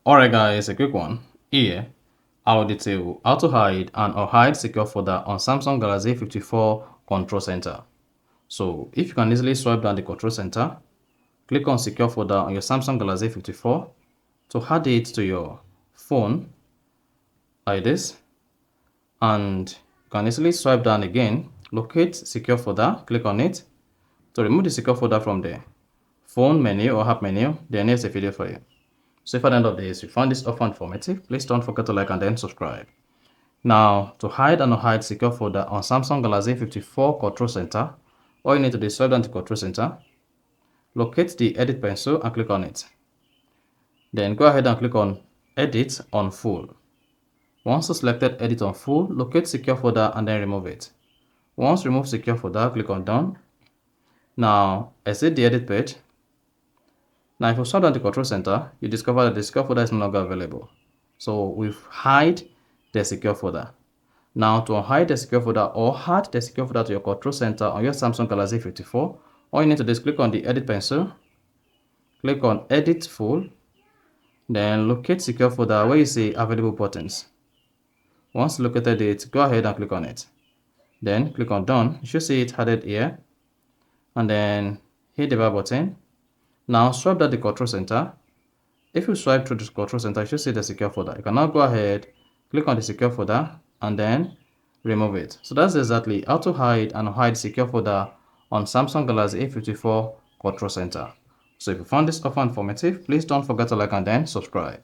Alright guys, a quick one. Here, I'll detail how to hide an Unhide secure folder on Samsung Galaxy A54 control center. So if you can easily swipe down the control center, click on secure folder on your Samsung Galaxy A54 to add it to your phone like this, and you can easily swipe down again, locate secure folder, click on it to remove the secure folder from the phone menu or app menu. Then here's a video for you. So if at the end of this you found this offer informative, please don't forget to like and then subscribe. Now, to hide and unhide secure folder on Samsung Galaxy A54 control center, all you need to do is swipe down the control center, locate the edit pencil and click on it. Then go ahead and click on edit on full. Once you selected edit on full, locate secure folder and then remove it. Once remove secure folder, click on done. Now exit the edit page. Now if you swipe down the control center, you discover that the secure folder is no longer available. So we've hide the secure folder. Now to unhide the secure folder or add the secure folder to your control center on your Samsung Galaxy A54, all you need to do is click on the edit pencil, click on edit full, then locate secure folder where you see available buttons. Once located it, go ahead and click on it. Then click on done. You should see it added here, and then hit the bar button. Now swipe down the control center. If you swipe through the control center, you should see the secure folder. You can now go ahead, click on the secure folder and then remove it. So that's exactly how to hide and hide secure folder on Samsung Galaxy A54 control center. So if you found this offer informative, please don't forget to like and then subscribe.